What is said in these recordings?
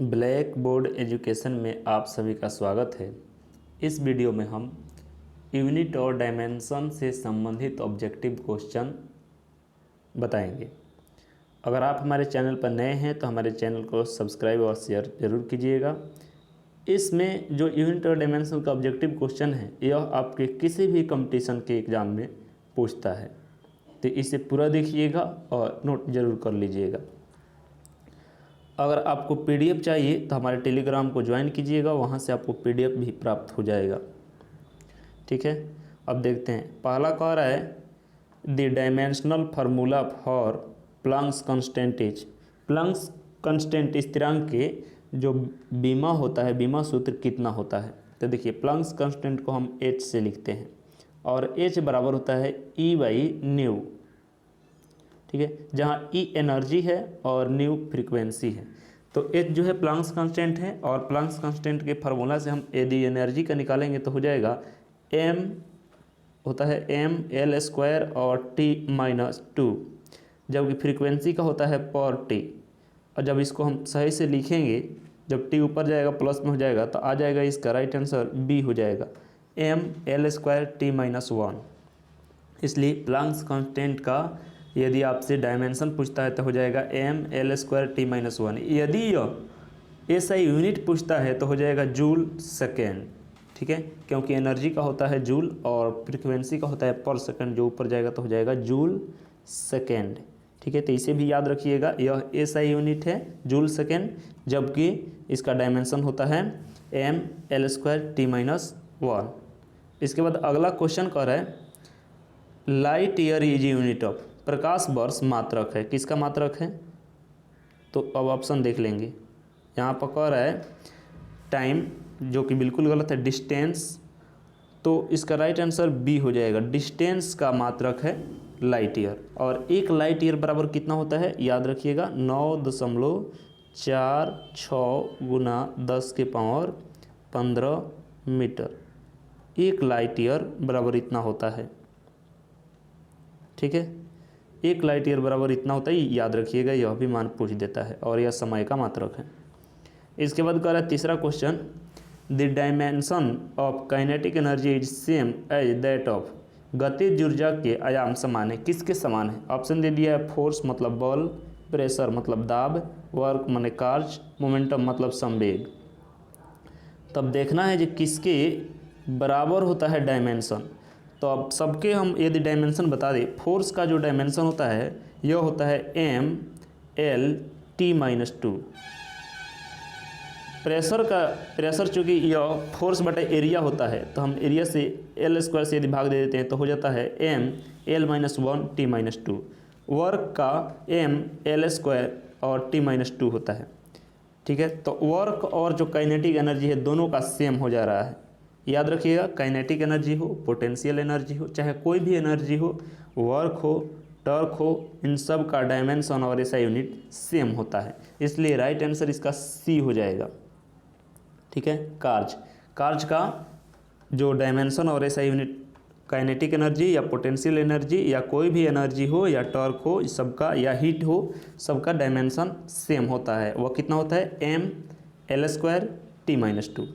Black board education में आप सभी का स्वागत है। इस वीडियो में हम यूनिट और डायमेंशन से संबंधित ऑब्जेक्टिव क्वेश्चन बताएंगे। अगर आप हमारे चैनल पर नए हैं तो हमारे चैनल को सब्सक्राइब और शेयर ज़रूर कीजिएगा। इसमें जो यूनिट और डायमेंशन का ऑब्जेक्टिव क्वेश्चन है यह आपके किसी भी कंपटीशन के एग्ज़ाम में पूछता है, तो इसे पूरा देखिएगा और नोट ज़रूर कर लीजिएगा। अगर आपको पीडीएफ चाहिए तो हमारे टेलीग्राम को ज्वाइन कीजिएगा, वहाँ से आपको पीडीएफ भी प्राप्त हो जाएगा। ठीक है, अब देखते हैं। पहला कह रहा है the dimensional formula for Planck's constant is. Planck's constant स्थिरांक के जो बीमा होता है, बीमा सूत्र कितना होता है? तो देखिए, प्लैंक्स कांस्टेंट को हम h से लिखते हैं और h बराबर होता है E/न्यू। ठीक है, जहाँ E एनर्जी है और न्यू फ्रीक्वेंसी है। तो H जो है प्लैंक्स कांस्टेंट है और प्लैंक्स कांस्टेंट के फार्मूला से हम यदि एनर्जी का निकालेंगे तो हो जाएगा m होता है mL² और T-2, जबकि फ्रीक्वेंसी का होता है पर t। और जब इसको हम सही से लिखेंगे, जब t ऊपर जाएगा प्लस में हो जाएगा तो आ जाएगा इसका राइट आंसर B हो जाएगा mL² T-1। इसलिए प्लैंक्स कांस्टेंट का यदि आपसे डायमेंशन पूछता है तो हो जाएगा mL² T-1। यदि यह ऐसा यूनिट पूछता है तो हो जाएगा जूल सेकेंड। ठीक है, क्योंकि एनर्जी का होता है जूल और फ्रीक्वेंसी का होता है पर सेकंड, जो ऊपर जाएगा तो हो जाएगा जूल सेकेंड। ठीक है, तो इसे भी याद रखिएगा, यह ऐसा यूनिट है जूल सेकेंड, जबकि इसका डायमेंशन होता है mL² T-1। इसके बाद अगला क्वेश्चन कह रहा है light year is unit of. प्रकाश वर्ष मात्रक है, किसका मात्रक है? तो अब ऑप्शन देख लेंगे। यहाँ पर कह रहा है टाइम, जो कि बिल्कुल गलत है, डिस्टेंस। तो इसका राइट आंसर बी हो जाएगा, डिस्टेंस का मात्रक है लाइट ईयर। और एक लाइट ईयर बराबर कितना होता है? याद रखिएगा 9.46 गुना 10⁻15 मीटर। एक लाइट ईयर बराबर इतना होता है। ठीक है, एक लाइट ईयर बराबर इतना होता है, याद रखिएगा, यह भी मान पूछ देता है और यह समय का मात्रक है। इसके बाद कह रहा है तीसरा question the dimension of kinetic energy is same as that of. गतिज ऊर्जा के आयाम समान है, किसके समान है? ऑप्शन दे दिया है फोर्स मतलब बल, प्रेशर मतलब दाब, वर्क माने कार्य, मोमेंटम मतलब संवेग। तब देखना है कि किसके बराबर होता है डायमेंशन। तो अब सबके हम यदि डायमेंशन बता दें, फोर्स का जो डायमेंशन होता है यह होता है mL/T-2। प्रेशर चूँकि यह फोर्स बटा एरिया होता है, तो हम एरिया से L² से यदि भाग दे देते हैं तो हो जाता है mL-1 T-2। वर्क का mL² और T-2 होता है। ठीक है, तो वर्क और जो काइनेटिक एनर्जी है दोनों का सेम हो जा रहा है। याद रखिएगा, काइनेटिक एनर्जी हो, पोटेंशियल एनर्जी हो, चाहे कोई भी एनर्जी हो, वर्क हो, टॉर्क हो, इन सब का डायमेंशन और ऐसा यूनिट सेम होता है। इसलिए राइट आंसर इसका सी हो जाएगा। ठीक है, कार्य का जो डायमेंशन और ऐसा यूनिट काइनेटिक एनर्जी या पोटेंशियल एनर्जी या कोई भी एनर्जी हो या टॉर्क हो, सबका या हीट हो, सबका डायमेंशन सेम होता है। वह कितना होता है? mL² T-2।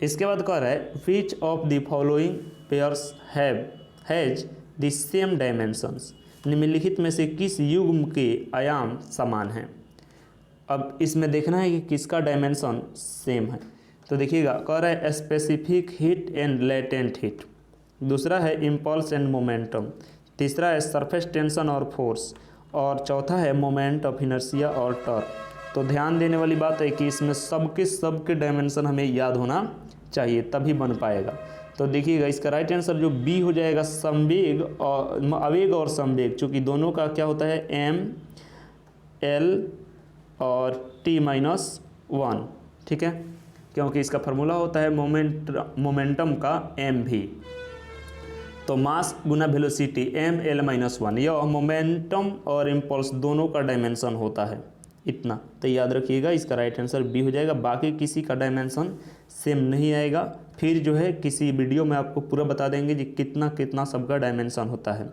इसके बाद कह रहा है which of the following pairs has the same dimensions. निम्नलिखित में से किस युग्म के आयाम समान हैं? अब इसमें देखना है कि किसका डायमेंशन सेम है। तो देखिएगा, कह रहा है specific heat and latent heat, दूसरा है इम्पल्स एंड मोमेंटम, तीसरा है सरफेस टेंशन और फोर्स, और चौथा है मोमेंट ऑफ इनर्शिया और टॉर्क। तो ध्यान देने वाली बात है कि इसमें सबके डायमेंशन हमें याद होना चाहिए, तभी बन पाएगा। तो देखिएगा, इसका राइट आंसर जो बी हो जाएगा, संवेग और आवेग और संवेग, चूँकि दोनों का क्या होता है mL और T-1। ठीक है, क्योंकि इसका फार्मूला होता है मोमेंटम का mv। तो मास गुना वेलोसिटी mL-1, यह मोमेंटम और इम्पल्स दोनों का डायमेंशन होता है इतना। तो याद रखिएगा, इसका राइट आंसर बी हो जाएगा। बाकी किसी का डायमेंशन सेम नहीं आएगा। फिर जो है किसी वीडियो में आपको पूरा बता देंगे कि कितना कितना सबका डायमेंशन होता है।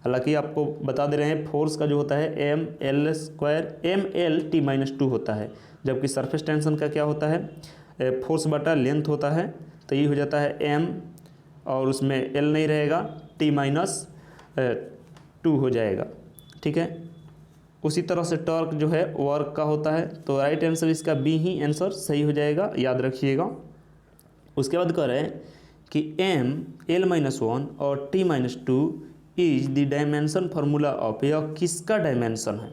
हालांकि आपको बता दे रहे हैं फोर्स का जो होता है ml² होता है, जबकि सरफेस टेंशन का क्या होता है, फोर्स बटा लेंथ होता है। तो ये हो जाता है m और उसमें l नहीं रहेगा, T-2 हो जाएगा। ठीक है, उसी तरह से टॉर्क जो है वर्क का होता है। तो राइट आंसर इसका बी ही आंसर सही हो जाएगा, याद रखिएगा। उसके बाद कह रहे हैं कि ml-1 और T-2 is the dimension formula of, यह किसका डायमेंशन है।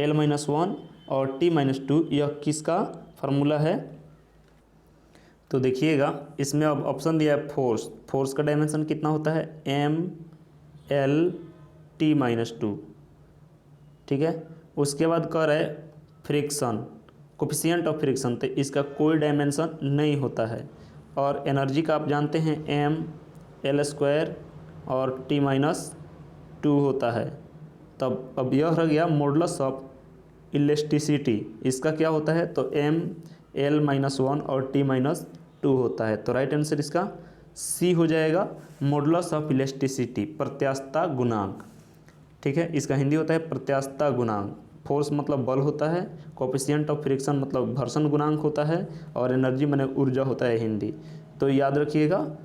ml-1 और T-2 यह किसका फार्मूला है। तो देखिएगा इसमें अब ऑप्शन दिया है फोर्स का डायमेंशन कितना होता है ml-T-2। ठीक है, उसके बाद कह रहे फ्रिक्शन, कोफिशिएंट ऑफ फ्रिक्शन, तो इसका कोई डायमेंशन नहीं होता है। और एनर्जी का आप जानते हैं ml² और T-2 होता है। तब अब यह रह गया मॉडुलस ऑफ इलास्टिसिटी, इसका क्या होता है, तो ml-1 और T-2 होता है। तो राइट आंसर इसका सी हो जाएगा, मॉडुलस ऑफ इलास्टिसिटी, प्रत्यास्थता गुणांक। ठीक है, इसका हिंदी होता है प्रत्यास्थता गुणांक। फोर्स मतलब बल होता है, कोफिशिएंट ऑफ फ्रिक्शन मतलब घर्षण गुणांक होता है, और एनर्जी माने ऊर्जा होता है हिंदी। तो याद रखिएगा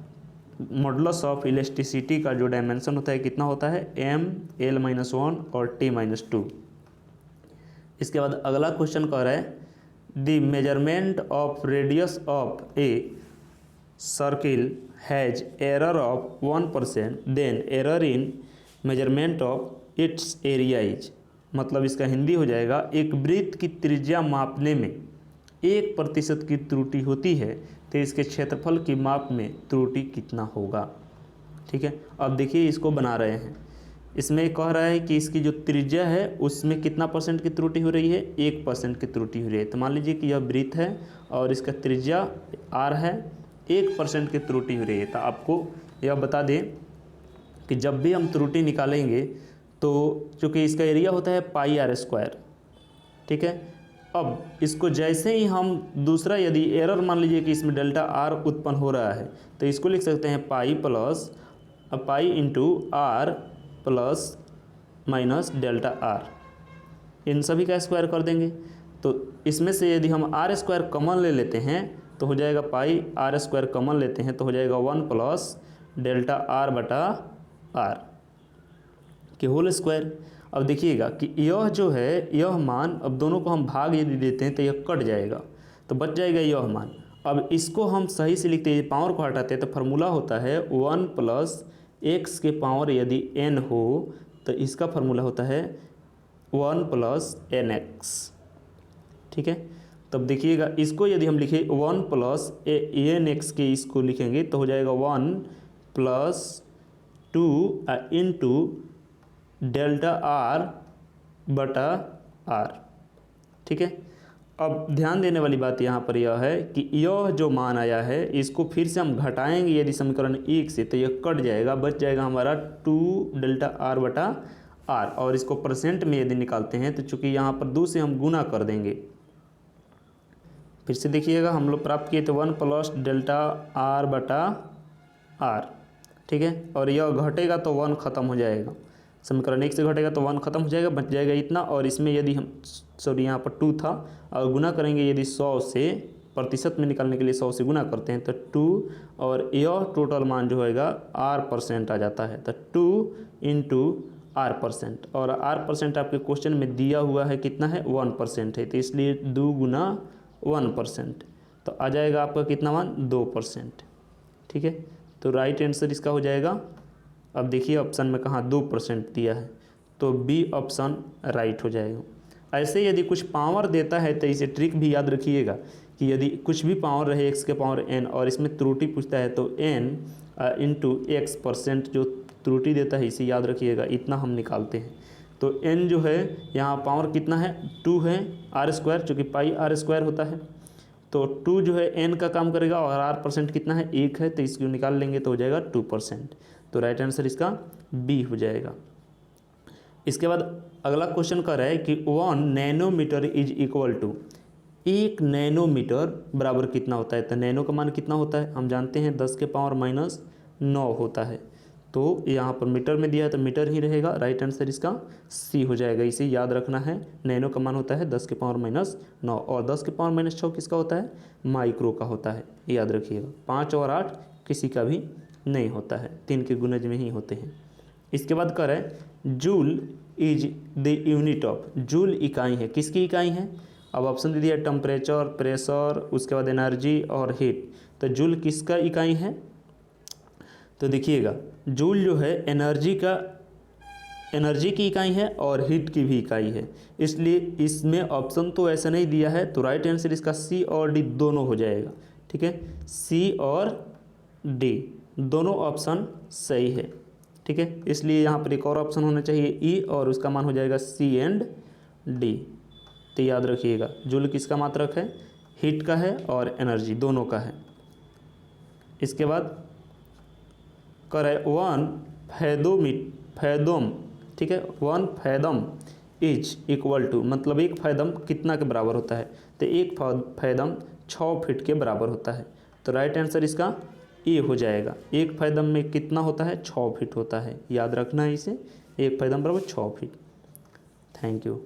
मॉडुलस ऑफ इलास्टिसिटी का जो डायमेंशन होता है कितना होता है ml-1 और T-2। इसके बाद अगला क्वेश्चन कह रहा है the measurement of radius of a circle has error of 1%, then error in measurement of its area is, मतलब इसका हिंदी हो जाएगा एक वृत्त की त्रिज्या मापने में 1% की त्रुटि होती है तो इसके क्षेत्रफल की माप में त्रुटि कितना होगा। ठीक है, अब देखिए इसको बना रहे हैं, इसमें कह रहा है कि इसकी जो त्रिज्या है उसमें कितना % की त्रुटि हो रही है, 1% की त्रुटि हो रही है। तो मान लीजिए कि यह वृत्त है और इसका त्रिज्या r है, 1% की त्रुटि हो रही है। तो आपको यह बता दें कि जब भी हम त्रुटि निकालेंगे तो चूँकि इसका एरिया होता है πr²। ठीक है, अब इसको जैसे ही हम दूसरा यदि एरर मान लीजिए कि इसमें डेल्टा r उत्पन्न हो रहा है तो इसको लिख सकते हैं pi into r plus minus delta r, इन सभी का स्क्वायर कर देंगे। तो इसमें से यदि हम r² कॉमन ले लेते हैं तो हो जाएगा πr² कॉमन लेते हैं तो हो जाएगा 1 प्लस डेल्टा r बटा r के होल स्क्वायर। अब देखिएगा कि यह जो है यह मान, अब दोनों को हम भाग यदि देते हैं तो यह कट जाएगा, तो बच जाएगा यह मान। अब इसको हम सही से लिखते हैं, पावर को हटाते हैं तो फार्मूला होता है 1 प्लस x के पावर यदि n हो तो इसका फार्मूला होता है 1 प्लस nx। ठीक है, तब देखिएगा इसको यदि हम लिखें 1 प्लस nx के इसको लिखेंगे तो हो जाएगा 1 प्लस 2 इंटू डेल्टा r बटा r। ठीक है, अब ध्यान देने वाली बात यहाँ पर यह है कि यह जो मान आया है इसको फिर से हम घटाएंगे यदि समीकरण 1 से तो यह कट जाएगा, बच जाएगा हमारा 2 डेल्टा r बटा r। और इसको % में यदि निकालते हैं तो चूँकि यहाँ पर 2 से हम गुना कर देंगे, फिर से देखिएगा हम लोग प्राप्त किए तो 1 प्लस डेल्टा r बटा r। ठीक है, और यह घटेगा तो 1 खत्म हो जाएगा, समीकरण 1 से घटेगा तो 1 खत्म हो जाएगा, बच जाएगा इतना। और इसमें यदि हम यहाँ पर 2 था और गुना करेंगे यदि 100 से, प्रतिशत में निकालने के लिए 100 से गुना करते हैं तो 2, और यह टोटल मान जो होएगा r% आ जाता है। तो 2 इंटू r%, और r% आपके क्वेश्चन में दिया हुआ है कितना है 1% है, तो इसलिए 2 गुना 1%, तो आ जाएगा आपका कितना मान 2%। ठीक है, तो राइट आंसर इसका हो जाएगा, अब देखिए ऑप्शन में कहाँ 2% दिया है तो बी ऑप्शन राइट हो जाएगा। ऐसे यदि कुछ पावर देता है तो इसे ट्रिक भी याद रखिएगा कि यदि कुछ भी पावर रहे x के पावर n और इसमें त्रुटि पूछता है तो n इंटू x% जो त्रुटि देता है इसे याद रखिएगा, इतना हम निकालते हैं। तो n जो है यहाँ पावर कितना है 2 है, r² चूँकि πr² होता है तो 2 जो है n का काम करेगा और r% कितना है 1 है, तो इसको निकाल लेंगे तो हो जाएगा 2%। तो राइट आंसर इसका बी हो जाएगा। इसके बाद अगला क्वेश्चन कर रहा है कि 1 nanometre is equal to, 1 nanometre बराबर कितना होता है। तो नैनो का मान कितना होता है हम जानते हैं 10 के पावर -9 होता है। तो यहाँ पर मीटर में दिया है तो मीटर ही रहेगा, राइट आंसर इसका सी हो जाएगा। इसे याद रखना है। नैनो का मान होता है 10⁻⁻9 और 10⁻6 किसका होता है, माइक्रो का होता है, याद रखिएगा। 5 और 8 किसी का भी नहीं होता है, 3 के गुणज में ही होते हैं। इसके बाद करें joule is the unit of, joule इकाई है, किसकी इकाई है। अब ऑप्शन दे दिया टेम्परेचर, प्रेशर, उसके बाद एनर्जी और हीट। तो जूल किसका इकाई है, तो देखिएगा जूल जो है एनर्जी की इकाई है और हीट की भी इकाई है, इसलिए इसमें ऑप्शन तो ऐसा नहीं दिया है, तो राइट आंसर इसका सी और डी दोनों हो जाएगा। ठीक है, सी और डी दोनों ऑप्शन सही है। ठीक है, इसलिए यहाँ पर एक और ऑप्शन होना चाहिए ई, और उसका मान हो जाएगा सी एंड डी। तो याद रखिएगा जूल किसका मात्रक है, हीट का है और एनर्जी दोनों का है। इसके बाद करे 1 फैदोम, ठीक है, 1 फैदम इज इक्वल टू, मतलब 1 फैदम कितना के बराबर होता है, तो 1 फैदम 6 फीट के बराबर होता है। तो राइट आंसर इसका ए हो जाएगा। 1 फैदम में कितना होता है, 6 फीट होता है, याद रखना है इसे, 1 फैदम बराबर 6 फीट। Thank you.